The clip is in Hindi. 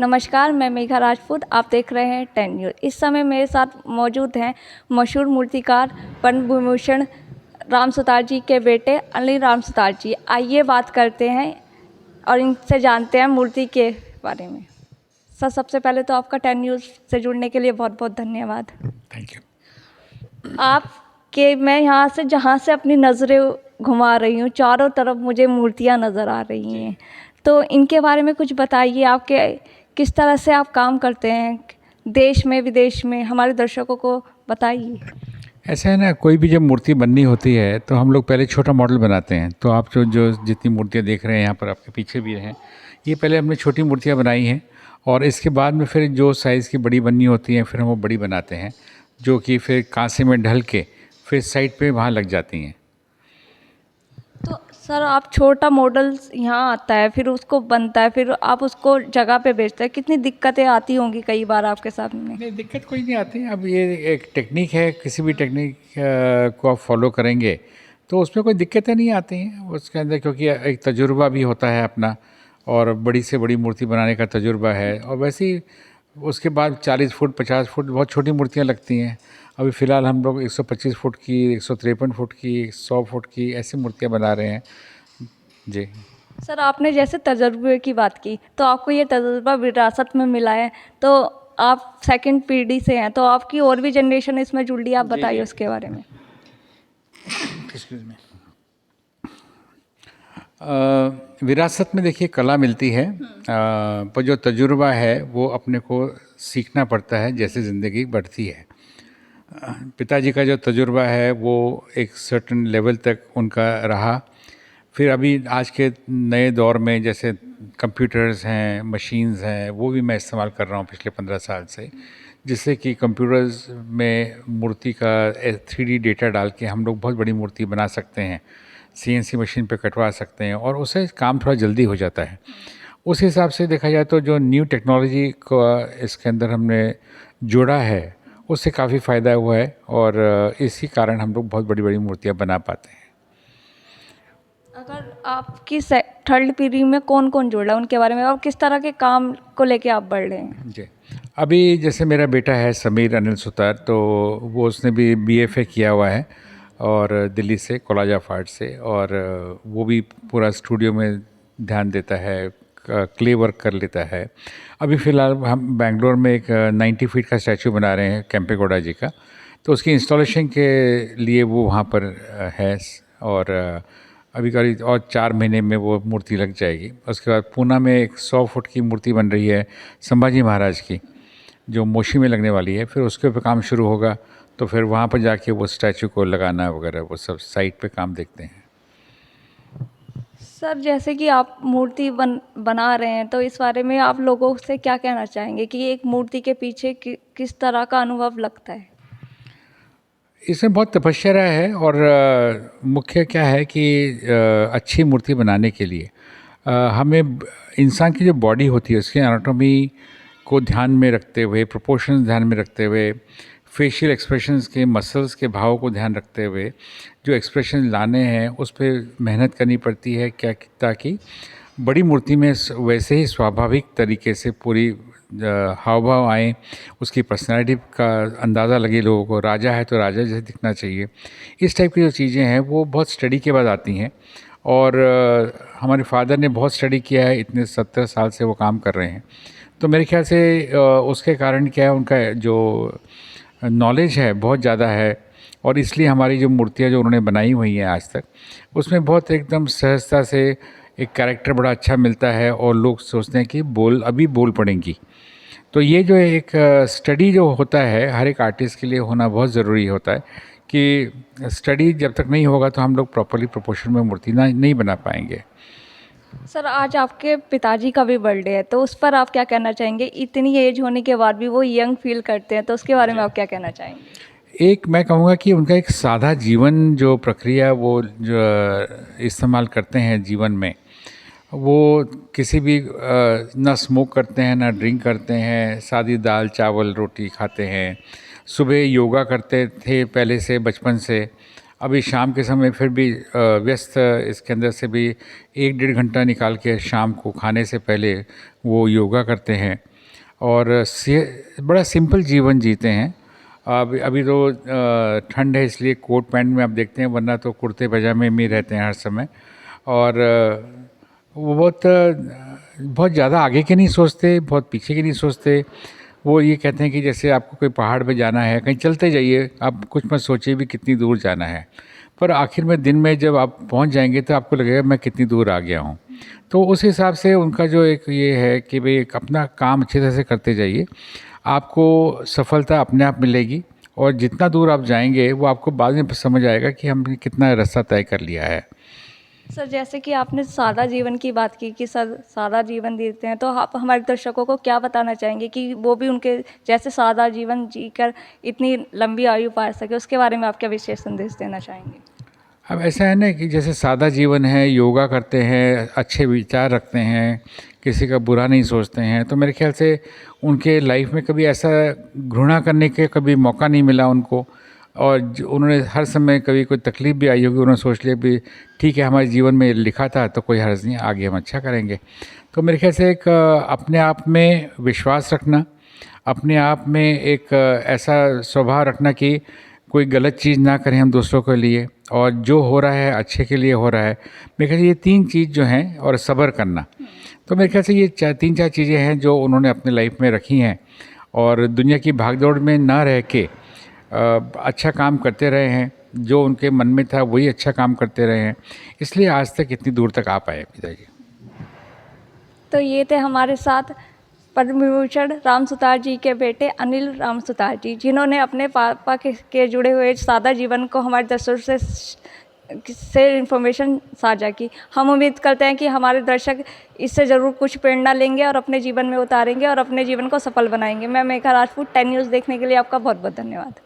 नमस्कार, मैं मेघा राजपूत। आप देख रहे हैं 10 न्यूज़। इस समय मेरे साथ मौजूद हैं मशहूर मूर्तिकार पद्म विभूषण राम सुतार जी के बेटे अनिल राम सुतार जी। आइए बात करते हैं और इनसे जानते हैं मूर्ति के बारे में। सर, सबसे पहले तो आपका 10 न्यूज़ से जुड़ने के लिए बहुत बहुत धन्यवाद। Thank you. मैं यहाँ से जहाँ से अपनी नज़रें घुमा रही हूँ, चारों तरफ मुझे मूर्तियाँ नज़र आ रही हैं। तो इनके बारे में कुछ बताइए, आपके किस तरह से आप काम करते हैं देश में विदेश में, हमारे दर्शकों को बताइए। ऐसा है ना, कोई भी जब मूर्ति बननी होती है तो हम लोग पहले छोटा मॉडल बनाते हैं। तो आप जो जो जितनी मूर्तियाँ देख रहे हैं यहाँ पर, आपके पीछे भी हैं, ये पहले हमने छोटी मूर्तियाँ बनाई हैं और इसके बाद में फिर जो साइज़ की बड़ी बननी होती हैं फिर हम वो बड़ी बनाते हैं, जो कि फिर कांसे में ढल के फिर साइड पे वहाँ लग जाती हैं। तो सर, आप छोटा मॉडल यहाँ आता है, फिर उसको बनता है, फिर आप उसको जगह पे बेचते हैं, कितनी दिक्कतें आती होंगी कई बार आपके सामने? नहीं, दिक्कत कोई नहीं आती। अब ये एक टेक्निक है, किसी भी टेक्निक को आप फॉलो करेंगे तो उसमें कोई दिक्कतें नहीं आती हैं उसके अंदर, क्योंकि एक तजुर्बा भी होता है अपना और बड़ी से बड़ी मूर्ति बनाने का तजुर्बा है। और वैसे ही उसके बाद 40 फुट 50 फुट बहुत छोटी मूर्तियाँ लगती हैं। अभी फ़िलहाल हम लोग 125 फुट की, 153 फुट की, 100 फुट की ऐसी मूर्तियाँ बना रहे हैं जी। सर, आपने जैसे तजुर्बे की बात की, तो आपको ये तजुर्बा विरासत में मिला है, तो आप सेकंड पीढ़ी से हैं, तो आपकी और भी जनरेशन इसमें जुड़ रही है, आप बताइए उसके बारे में। Excuse me. विरासत में देखिए कला मिलती है, पर जो तजुर्बा है वो अपने को सीखना पड़ता है जैसे ज़िंदगी बढ़ती है। पिताजी का जो तजुर्बा है वो एक सर्टेन लेवल तक उनका रहा। फिर अभी आज के नए दौर में जैसे कंप्यूटर्स हैं, मशीन्स हैं, वो भी मैं इस्तेमाल कर रहा हूँ पिछले 15 साल से, जिससे कि कंप्यूटर्स में मूर्ति का 3D डेटा डाल के हम लोग बहुत बड़ी मूर्ति बना सकते हैं, CNC मशीन पे कटवा सकते हैं और उससे काम थोड़ा जल्दी हो जाता है। उस हिसाब से देखा जाए तो जो न्यू टेक्नोलॉजी को इसके अंदर हमने जोड़ा है उससे काफ़ी फ़ायदा हुआ है और इसी कारण हम लोग बहुत बड़ी बड़ी मूर्तियाँ बना पाते हैं। अगर आपकी थर्ड पीढ़ी में कौन कौन जुड़ रहा है उनके बारे में, और किस तरह के काम को लेके आप बढ़ रहे हैं? जी, अभी जैसे मेरा बेटा है समीर अनिल सुतार, तो वो उसने भी BFA किया हुआ है और दिल्ली से कॉलेज ऑफ आर्ट से, और वो भी पूरा स्टूडियो में ध्यान देता है, क्ले वर्क कर लेता है। अभी फ़िलहाल हम बेंगलोर में एक 90 फीट का स्टैचू बना रहे हैं केम्पेगौड़ा जी का, तो उसकी इंस्टॉलेशन के लिए वो वहाँ पर है और अभी करीब और 4 महीने में वो मूर्ति लग जाएगी। उसके बाद पूना में एक 100 फुट की मूर्ति बन रही है संभाजी महाराज की, जो मोशी में लगने वाली है। फिर उसके ऊपर काम शुरू होगा तो फिर वहाँ पर जाके वो स्टैचू को लगाना वगैरह वो सब साइट पे काम देखते हैं। सर, जैसे कि आप मूर्ति बना रहे हैं, तो इस बारे में आप लोगों से क्या कहना चाहेंगे कि एक मूर्ति के पीछे किस तरह का अनुभव लगता है? इसमें बहुत तपस्या है और मुख्य क्या है कि अच्छी मूर्ति बनाने के लिए हमें इंसान की जो बॉडी होती है उसकी एनाटॉमी को ध्यान में रखते हुए, प्रोपोर्शंस ध्यान में रखते हुए, फेशियल एक्सप्रेशंस के, मसल्स के भाव को ध्यान रखते हुए जो एक्सप्रेशन लाने हैं उस पर मेहनत करनी पड़ती है, क्या ताकि बड़ी मूर्ति में वैसे ही स्वाभाविक तरीके से पूरी हाव भाव आए, उसकी पर्सनालिटी का अंदाज़ा लगे लोगों को। राजा है तो राजा जैसे दिखना चाहिए। इस टाइप की जो चीज़ें हैं वो बहुत स्टडी के बाद आती हैं और हमारे फादर ने बहुत स्टडी किया है, इतने 70 साल से वो काम कर रहे हैं। तो मेरे ख्याल से उसके कारण क्या है, उनका जो नॉलेज है बहुत ज़्यादा है और इसलिए हमारी जो मूर्तियाँ जो उन्होंने बनाई हुई हैं आज तक, उसमें बहुत एकदम सहजता से एक कैरेक्टर बड़ा अच्छा मिलता है और लोग सोचते हैं कि अभी बोल पड़ेंगी। तो ये जो एक स्टडी जो होता है हर एक आर्टिस्ट के लिए होना बहुत ज़रूरी होता है कि स्टडी जब तक नहीं होगा तो हम लोग प्रॉपरली प्रोपोर्शन में मूर्ति नहीं बना पाएंगे। सर, आज आपके पिताजी का भी बर्थडे है, तो उस पर आप क्या कहना चाहेंगे? इतनी एज होने के बाद भी वो यंग फील करते हैं, तो उसके बारे में आप क्या कहना चाहेंगे? एक मैं कहूँगा कि उनका एक सादा जीवन जो प्रक्रिया वो जो इस्तेमाल करते हैं जीवन में, वो किसी भी ना स्मोक करते हैं ना ड्रिंक करते हैं, सादी दाल चावल रोटी खाते हैं। सुबह योगा करते थे पहले से, बचपन से। अभी शाम के समय फिर भी व्यस्त इसके अंदर से भी 1 डेढ़ घंटा निकाल के शाम को खाने से पहले वो योगा करते हैं। और बड़ा सिंपल जीवन जीते हैं। अब अभी तो ठंड है इसलिए कोट पैंट में आप देखते हैं, वरना तो कुर्ते पजामे में ही रहते हैं हर समय। और वो बहुत ज़्यादा आगे के नहीं सोचते, बहुत पीछे के नहीं सोचते। वो ये कहते हैं कि जैसे आपको कोई पहाड़ पे जाना है, कहीं चलते जाइए, आप कुछ मत सोचिए भी कितनी दूर जाना है, पर आखिर में दिन में जब आप पहुंच जाएंगे तो आपको लगेगा मैं कितनी दूर आ गया हूं। तो उस हिसाब से उनका जो एक ये है कि भाई एक अपना काम अच्छे तरह से करते जाइए, आपको सफलता अपने आप मिलेगी। और जितना दूर आप जाएंगे वो आपको बाद में समझ आएगा कि हमने कितना रास्ता तय कर लिया है। सर, जैसे कि आपने सादा जीवन की बात की कि सर सादा जीवन जीते हैं, तो आप हमारे दर्शकों को क्या बताना चाहेंगे कि वो भी उनके जैसे सादा जीवन जीकर इतनी लंबी आयु पा सके, उसके बारे में आप क्या विशेष संदेश देना चाहेंगे? अब ऐसा है ना कि जैसे सादा जीवन है, योगा करते हैं, अच्छे विचार रखते हैं, किसी का बुरा नहीं सोचते हैं, तो मेरे ख्याल से उनके लाइफ में कभी ऐसा घृणा करने के कभी मौका नहीं मिला उनको। और उन्होंने हर समय कभी कोई तकलीफ़ भी आई होगी, उन्होंने सोच लिया भी ठीक है हमारे जीवन में लिखा था तो कोई हर्ज नहीं, आगे हम अच्छा करेंगे। तो मेरे ख्याल से एक अपने आप में विश्वास रखना, अपने आप में एक ऐसा स्वभाव रखना कि कोई गलत चीज़ ना करें हम दूसरों के लिए, और जो हो रहा है अच्छे के लिए हो रहा है। मेरे ख्याल से ये 3 चीज़ जो हैं, और सब्र करना, तो मेरे ख्याल से ये 3-4 चीज़ें हैं जो उन्होंने अपने लाइफ में रखी हैं। और दुनिया की भागदौड़ में ना रह के अच्छा काम करते रहे हैं, जो उनके मन में था वही अच्छा काम करते रहे हैं, इसलिए आज तक इतनी दूर तक आ पाए पिताजी। तो ये थे हमारे साथ पद्म विभूषण राम सुतार जी के बेटे अनिल राम सुतार जी, जिन्होंने अपने पापा के जुड़े हुए सादा जीवन को हमारे दर्शकों से इन्फॉर्मेशन साझा की। हम उम्मीद करते हैं कि हमारे दर्शक इससे ज़रूर कुछ प्रेरणा लेंगे और अपने जीवन में उतारेंगे और अपने जीवन को सफल बनाएंगे। मैं मेघा राजपूत, 10 न्यूज़ देखने के लिए आपका बहुत बहुत धन्यवाद।